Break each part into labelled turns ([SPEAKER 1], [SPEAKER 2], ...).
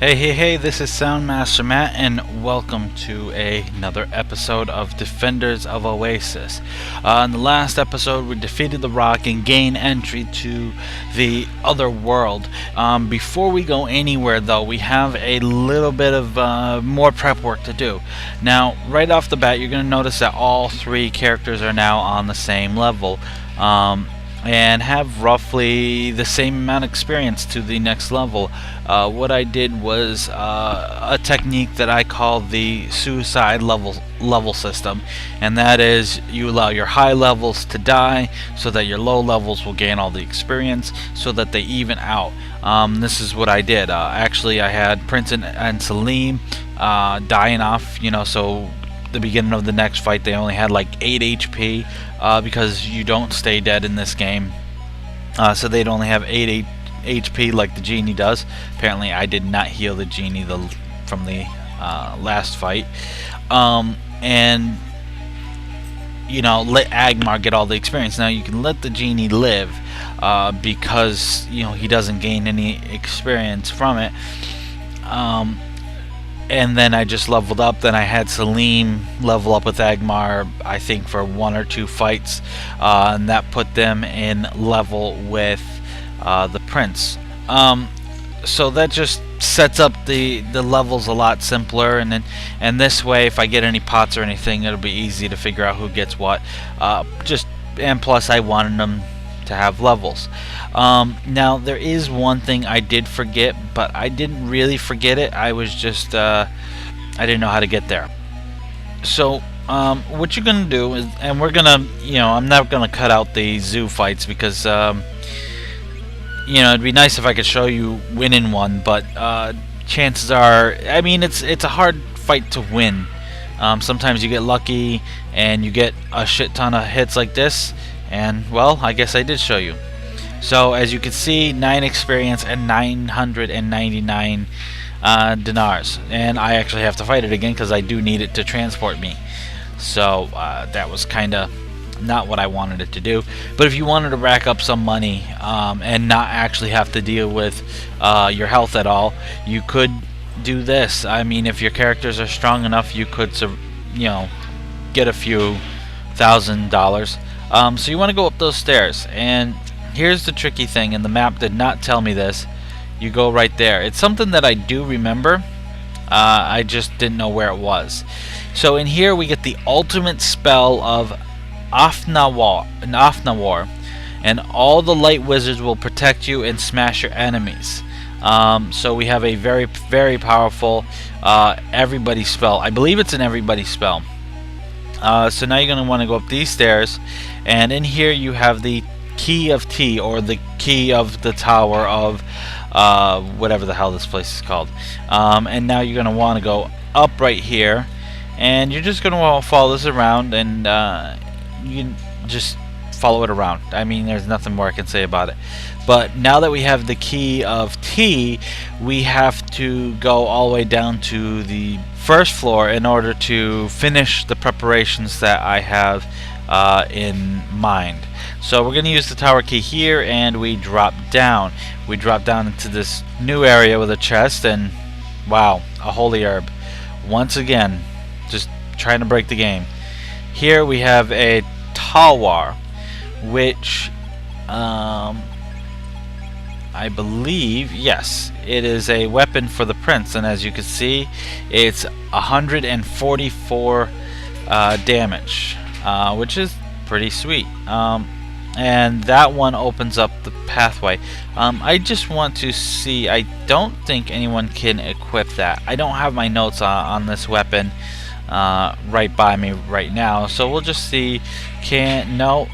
[SPEAKER 1] Hey, this is Soundmaster Matt, and welcome to another episode of Defenders of Oasis. In the last episode, we defeated the Rock and gained entry to the other world. Before we go anywhere, though, we have a little bit of more prep work to do. Now, right off the bat, you're going to notice that all three characters are now on the same level. And have roughly the same amount of experience to the next level. What I did was a technique that I call the suicide level system, and that is you allow your high levels to die so that your low levels will gain all the experience so that they even out. This is what I did. Actually, I had Prince and Salim dying off, so the beginning of the next fight they only had like 8 HP because you don't stay dead in this game, so they'd only have 8 HP like the genie does. Apparently I did not heal the genie from the last fight, and let Agmar get all the experience. Now you can let the genie live because he doesn't gain any experience from it. And then I just leveled up. Then I had Salim level up with Agmar, I think, for 1 or 2 fights, and that put them in level with the Prince. So that just sets up the levels a lot simpler, and this way, if I get any pots or anything, it'll be easy to figure out who gets what. And plus, I wanted them to have levels. Now there is one thing I did forget, but I didn't really forget it. I was just I didn't know how to get there. So what you're gonna do is, and we're gonna, I'm not gonna cut out the zoo fights because it'd be nice if I could show you winning one, but chances are, I mean, it's a hard fight to win. Sometimes you get lucky and you get a shit ton of hits like this. And, well, I guess I did show you. So, as you can see, 9 experience and 999 dinars. And I actually have to fight it again because I do need it to transport me. So, that was kind of not what I wanted it to do. But if you wanted to rack up some money and not actually have to deal with your health at all, you could do this. I mean, if your characters are strong enough, you could, get a few $1,000s. So you want to go up those stairs, and here's the tricky thing, and the map did not tell me this. You go right there. It's something that I do remember, I just didn't know where it was. So in here we get the ultimate spell of Afnawar, and all the light wizards will protect you and smash your enemies. So we have a very, very powerful everybody spell. I believe it's an everybody spell. So now you're going to want to go up these stairs, and in here you have the key of T, or the key of the tower of whatever the hell this place is called. And now you're going to want to go up right here, and you're just going to follow this around, and you can just follow it around. I mean, there's nothing more I can say about it. But now that we have the key of T, we have to go all the way down to the first floor in order to finish the preparations that I have in mind. So we're going to use the tower key here, and we drop down. We drop down into this new area with a chest, and wow, a holy herb. Once again, just trying to break the game. Here we have a Talwar, which I believe, yes, it is a weapon for the Prince, and as you can see, it's 144 damage, which is pretty sweet. And that one opens up the pathway. I just want to see, I don't think anyone can equip that. I don't have my notes on this weapon right by me right now, so we'll just see. No.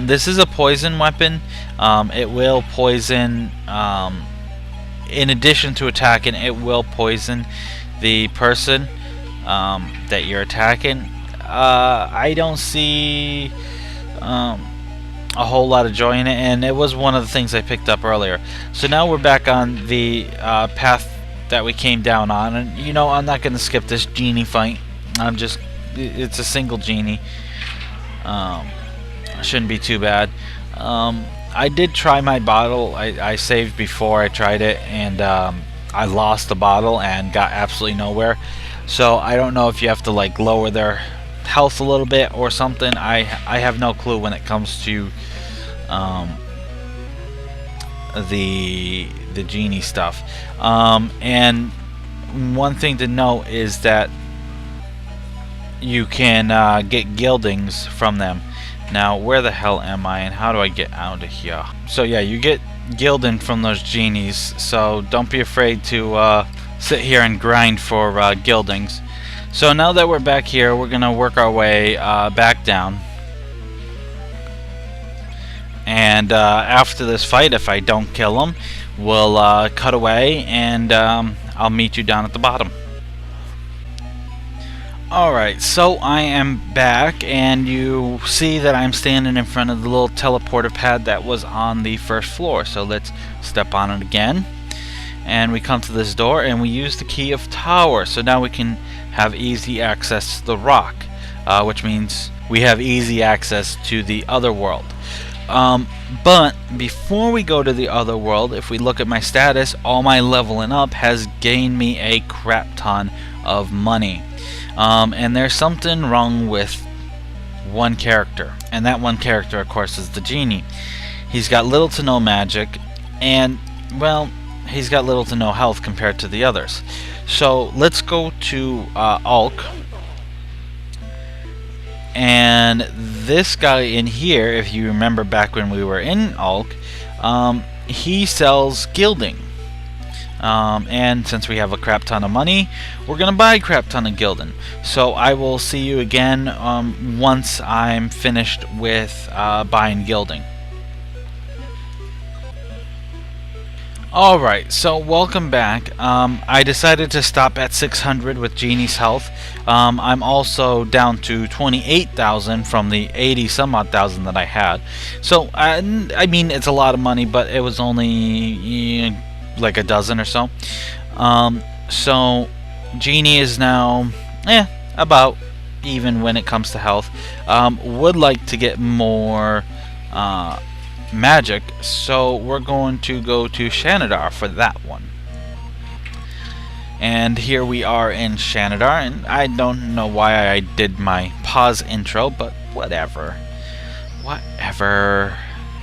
[SPEAKER 1] This is a poison weapon. It will poison, in addition to attacking, it will poison the person that you're attacking. I don't see a whole lot of joy in it, and it was one of the things I picked up earlier. So now we're back on the path that we came down on, and I'm not going to skip this genie fight. It's a single genie. Shouldn't be too bad. I did try my bottle. I saved before I tried it, and I lost the bottle and got absolutely nowhere. So I don't know if you have to like lower their health a little bit or something. I have no clue when it comes to the genie stuff. And one thing to note is that you can get gildings from them. Now, where the hell am I, and how do I get out of here? So yeah, you get gilding from those genies, so don't be afraid to sit here and grind for gildings. So now that we're back here, we're gonna work our way back down. And after this fight, if I don't kill him, we'll cut away, and I'll meet you down at the bottom. Alright, so I am back, and you see that I'm standing in front of the little teleporter pad that was on the first floor. So let's step on it again, and we come to this door, and we use the key of tower. So now we can have easy access to the rock, which means we have easy access to the other world. But before we go to the other world, if we look at my status, all my leveling up has gained me a crap ton of money. And there's something wrong with one character, and that one character, of course, is the genie. He's got little to no magic, and well, he's got little to no health compared to the others. So let's go to Ulk, and this guy in here, if you remember back when we were in Ulk, he sells gilding. And since we have a crap ton of money, we're gonna buy a crap ton of gilding. So I will see you again once I'm finished with buying gilding. Alright, so welcome back. I decided to stop at 600 with Genie's health. I'm also down to 28,000 from the 80 some odd thousand that I had. So I mean, it's a lot of money, but it was only like a dozen or so. So Genie is now about even when it comes to health. Would like to get more magic, so we're going to go to Shanadar for that one. And here we are in Shanadar, and I don't know why I did my pause intro, but whatever.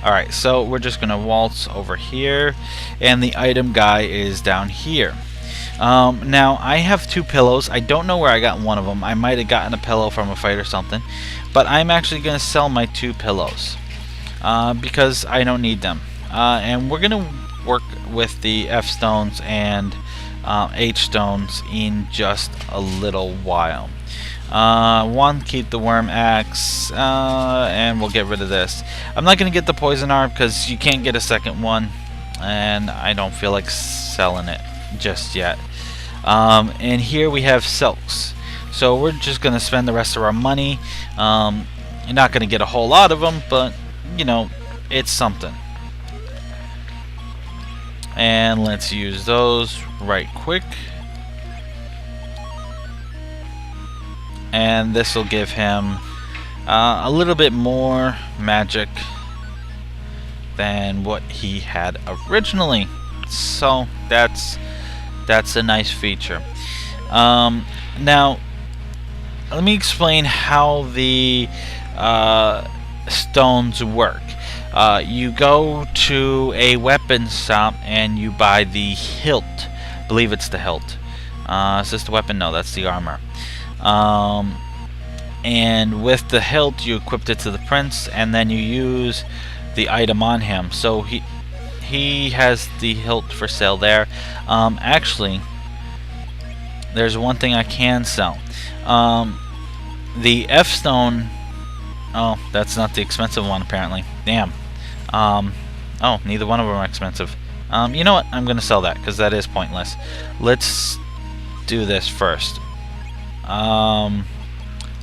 [SPEAKER 1] Alright, so we're just gonna waltz over here, and the item guy is down here. Now I have 2 pillows. I don't know where I got one of them. I might have gotten a pillow from a fight or something, but I'm actually gonna sell my 2 pillows because I don't need them. And we're gonna work with the F stones and H stones in just a little while. One, keep the worm axe, and we'll get rid of this. I'm not going to get the poison arm because you can't get a second one, and I don't feel like selling it just yet. And here we have silks, so we're just going to spend the rest of our money. You're not going to get a whole lot of them, but you know, it's something. And let's use those right quick. And this will give him a little bit more magic than what he had originally. So that's a nice feature. Now let me explain how the stones work. You go to a weapon shop and you buy the hilt. I believe it's the hilt. Is this the weapon? No, that's the armor. And with the hilt you equipped it to the prince, and then you use the item on him. So he has the hilt for sale there. Actually, there's one thing I can sell. The F stone. Oh, that's not the expensive one apparently. Damn. Oh, neither one of them are expensive. You know what? I'm gonna sell that because that is pointless. Let's do this first.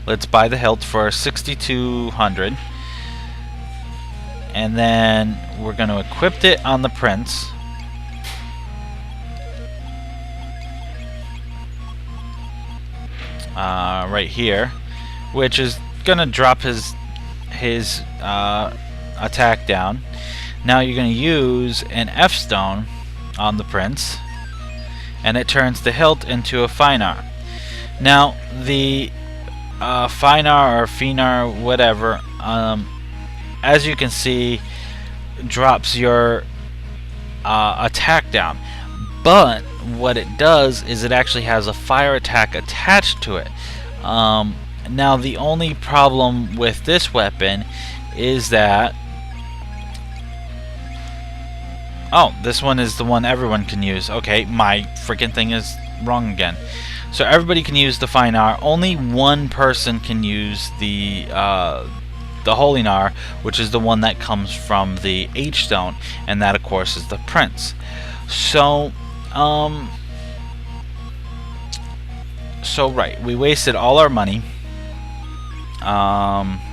[SPEAKER 1] Let's buy the hilt for 6,200, and then we're going to equip it on the prince. Right here, which is going to drop his attack down. Now you're going to use an F stone on the prince, and it turns the hilt into a finar. Now the finar or finar, whatever, as you can see, drops your attack down. But what it does is it actually has a fire attack attached to it. Now the only problem with this weapon is that, oh, this one is the one everyone can use. Okay, my freaking thing is wrong again. So everybody can use the Finar. Only one person can use the Holy Nar, which is the one that comes from the H-Stone, and that of course is the Prince. So right, we wasted all our money.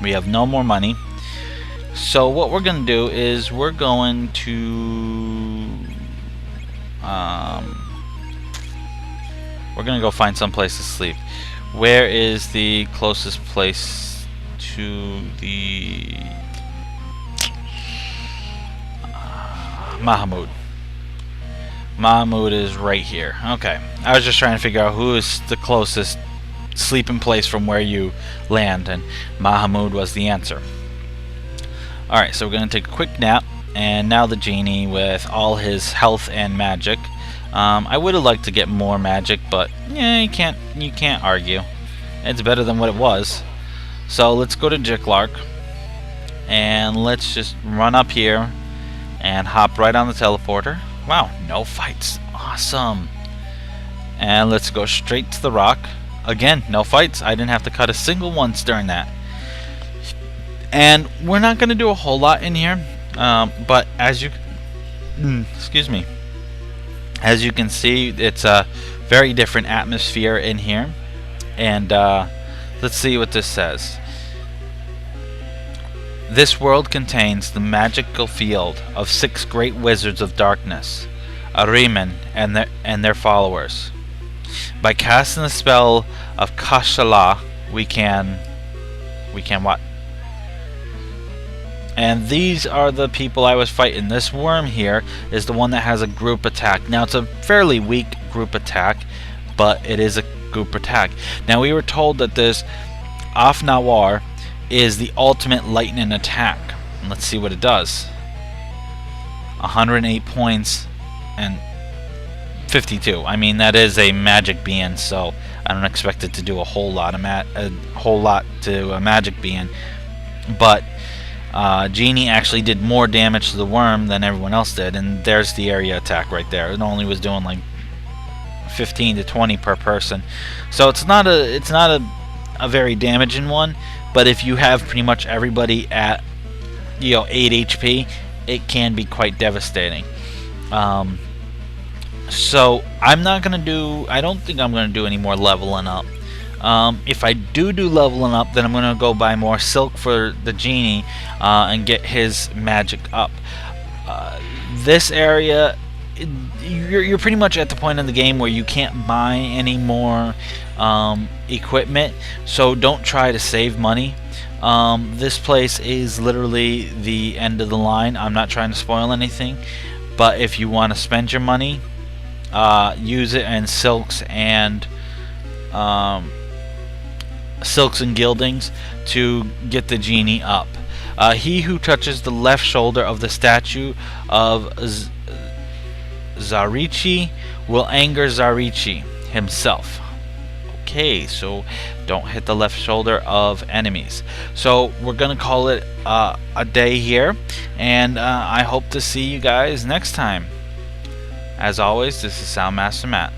[SPEAKER 1] We have no more money. So what we're going to do is we're going to go find some place to sleep. Where is the closest place to the Mahmoud? Mahmoud is right here. Okay, I was just trying to figure out who is the closest sleeping place from where you land, and Mahmoud was the answer. Alright, so we're going to take a quick nap, and now the genie with all his health and magic. I would have liked to get more magic, but yeah, you can't argue. It's better than what it was. So let's go to Jiklark, and let's just run up here and hop right on the teleporter. Wow, no fights. Awesome. And let's go straight to the rock. Again, no fights. I didn't have to cut a single once during that. And we're not going to do a whole lot in here, but as you excuse me, as you can see, it's a very different atmosphere in here. And let's see what this says. This world contains the magical field of 6 great wizards of darkness, Ahriman and their followers. By casting the spell of Kashala, we can what? And these are the people I was fighting. This worm here is the one that has a group attack. Now it's a fairly weak group attack, but it is a group attack. Now we were told that this Afnawar is the ultimate lightning attack. And let's see what it does. 108 points and 52. I mean, that is a magic being, so I don't expect it to do a whole lot to a magic being. But Genie actually did more damage to the worm than everyone else did, and there's the area attack right there. It only was doing like 15 to 20 per person, so it's not a very damaging one. But if you have pretty much everybody at 8 HP, it can be quite devastating. So I don't think I'm gonna do any more leveling up. If I do leveling up, then I'm going to go buy more silk for the genie and get his magic up. This area, you're pretty much at the point in the game where you can't buy any more equipment, so don't try to save money. This place is literally the end of the line. I'm not trying to spoil anything, but if you want to spend your money, use it in silks and gildings to get the genie up. He who touches the left shoulder of the statue of Zarichi will anger Zarichi himself. Okay, so don't hit the left shoulder of enemies. So we're gonna call it a day here, and I hope to see you guys next time. As always, this is Soundmaster Matt.